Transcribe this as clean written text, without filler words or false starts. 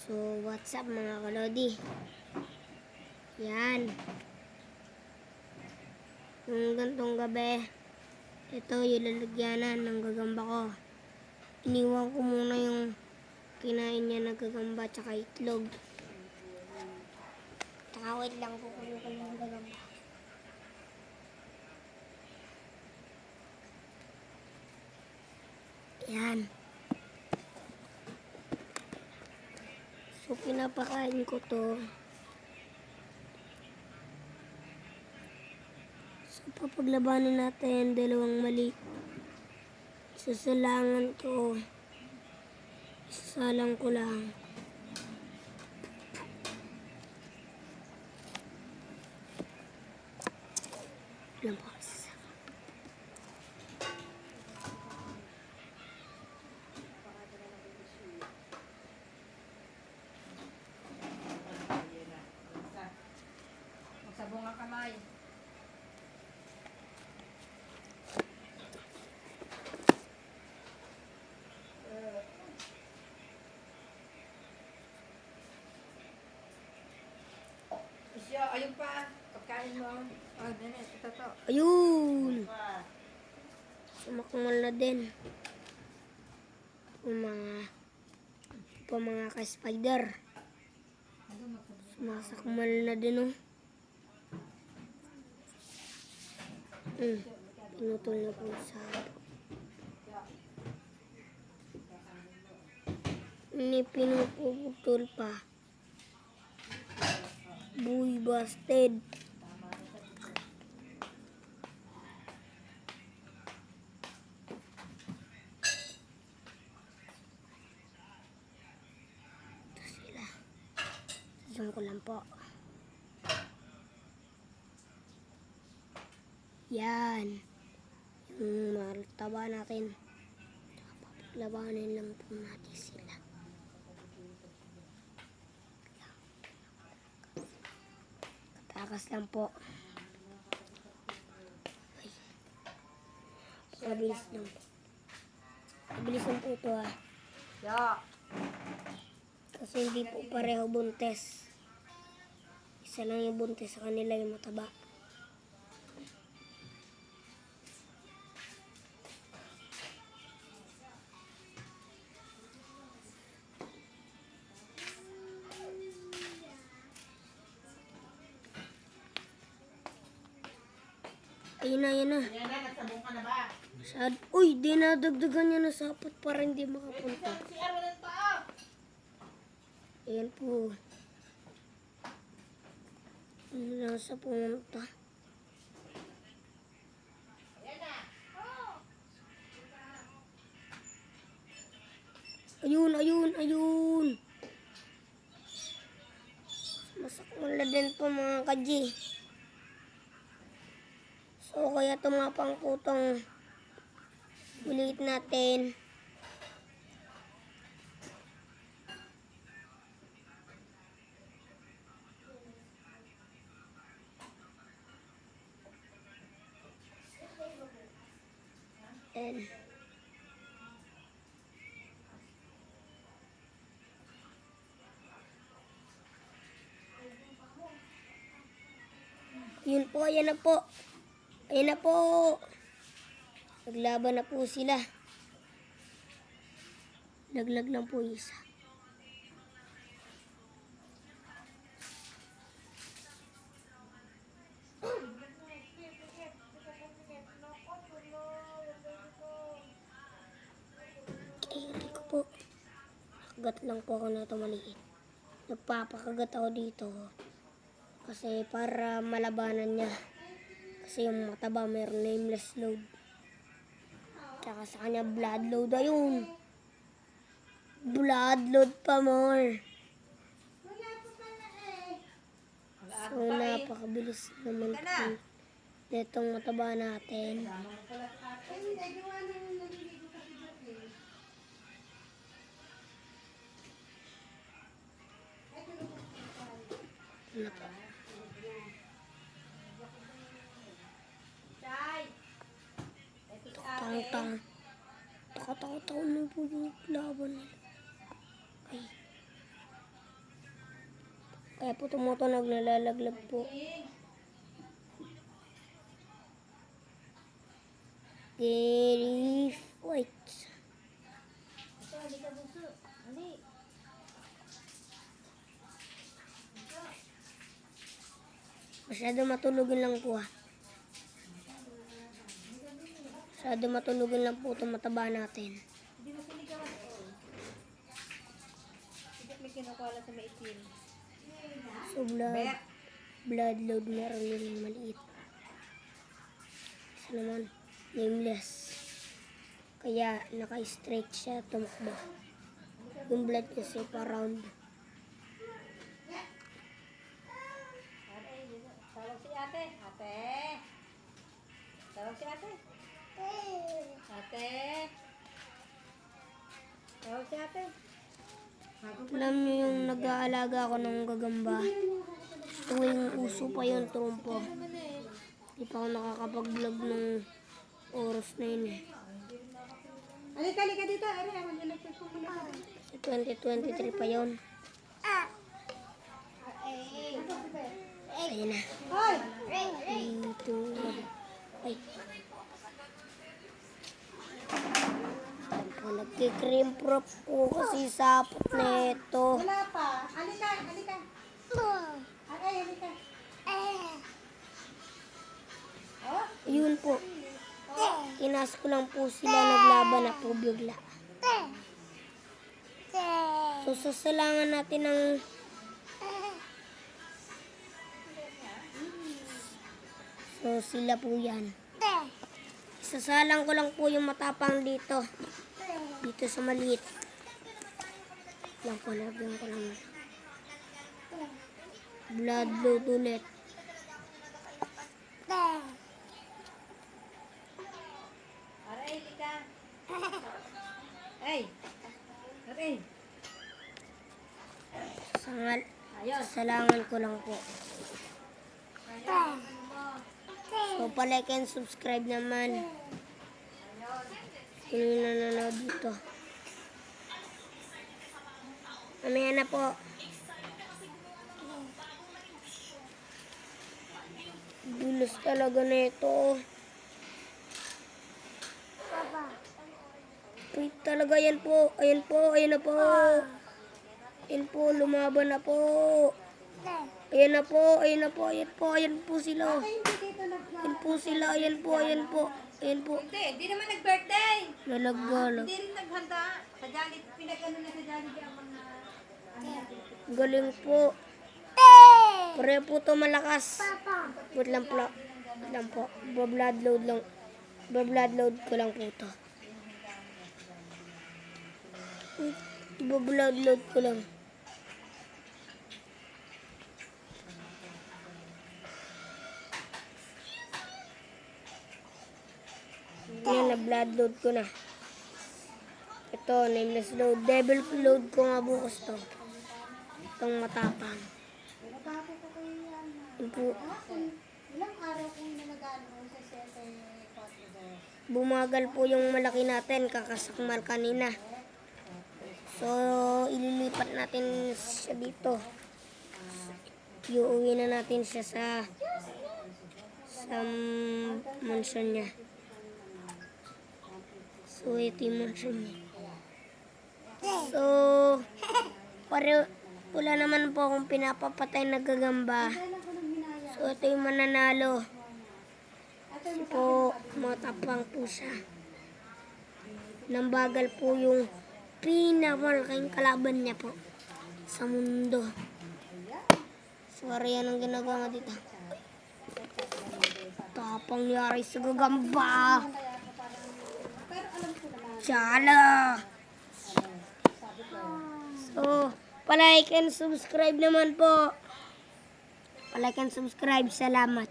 So, what's up mga kalodi? Yan. Yung gantong gabi, ito yung lalagyanan ng gagamba ko. Iniwan ko muna yung kinain niya na gagamba tsaka itlog. Tsaka wait lang, kukunin ko yung gagamba. Yan. So, pinapakain ko to. So, papaglabanan natin dalawang mali. Sasalangan to. Isasalang ko lang. Alam po kasi sa Magsabong ang kamay. Isyo, ayun pa. Pagkain mo. Oh, Dennis, ito to. ayun! Sumakmal na din. Mga ka-spider. Sumasakmal na din, oh. Pinutol na po sa... Ini pinuputol pa. Boy busted. Ito sila. Zoom ko lang po. Yan. Yung mataba natin. Labanin lang po natin sila. Katakas lang po. Ay. Mabilis lang po. Mabilis lang po ito, ah. Yeah. Kasi hindi po pareho buntes. Isa lang yung buntes sa kanila yung mataba. Ayun na, ayun na. Yan na, nagsabong ka na ba? Sad. Uy, dinadagdagan niya na sapot para hindi makapunta. Si Erwin pa. Ayan po. Nasa pumunta. Ayun, ayun, ayun. Masakmal na din po mga kaji. So, kaya tumapang po itong ulit natin. And yun po, ayan na po. Ayan na po. Naglaban na po sila. Laglag lang po isa. Hindi ko po. Nakagat lang po ako na ito maliit. Nagpapakagat ako dito. Kasi para malabanan niya. Kasi yung mataba mayroon nameless load. Tsaka sa kanya blood load. Ayun. Blood load pa more. So napakabilis naman po netong mataba natin. Ano po? Takatang. Takatang na po yung laban nila. Ay. Kaya po tumutunog, nalalaglag po. Very white. Masyado matulugin lang po ah. Masyado matulugin lang po itong mataba natin. Hindi mo sinigawan. Hindi may kinukuha lang sa maitim. So blood load meron yung maliit. Isa naman, nameless. Kaya naka-straight siya tumakbo. Yung blood kasi pa-round. Tawag si ate. Ate. Tawag si ate. Ate. Tawag si ate. Alam niyo yung nag-aalaga ako ng gagamba. Tuwing uso pa yung trumpo. Di pa ako nakakapag-vlog ng oras na yun eh. Halika dito. Ari, mag-electric po muna. 2023 pa yun. Ayun na. Hoy! 3, 2, 1. Ay. Nagkikream prop po kasi sapot na ito. Wala pa. Halika. Ay, halika. Oh? Yun po. Kinas ko lang po sila, naglaban na po bigla. So, sasalangan natin ng so, sila po yan. Isasalang ko lang po yung matapang dito. Dito sa maliit. Lang po, lagyan ko lang. Blood load ulit. Aray, halika. Ay. Aray. Sasalangan ko lang po. So, palike and subscribe naman. Kung yung nanonood dito. Mamaya na po. Dulos talaga na ito. Wait talaga, yan po. Ayan na po. Ayan po, lumaban na po. Ayan po sila. Ayan po sila, ayan po. Hindi naman nag-birthday. Lalagbalag. Hindi rin naghanda. Sa Jollibee, pinag-ano na sa Jollibee ang mga... Galing po. Pare po to malakas. Wait lang po. Ba-blood load ko lang po to. Ba-blood load ko lang. Yan, na-blood load ko na. Ito, nameless load. Devil load ko nga bukas to. Itong matapang. Yun po. Ilang araw kung nag-ano sa 7-4 Bumagal po yung malaki natin, kakasakmal kanina. So, ililipat natin siya dito. Iuwi na natin siya sa mansion niya. So, ito yung mansion niya. So, wala naman po akong pinapapatay na gagamba. So, ito yung mananalo. Kasi po, matapang po siya. Nambagal po yung pinakamalaking kalaban niya po sa mundo. Sorry, anong ginagawa dito? Tapang yari sa gagamba. Tsala. So, palike and subscribe naman po. Palike and subscribe. Salamat.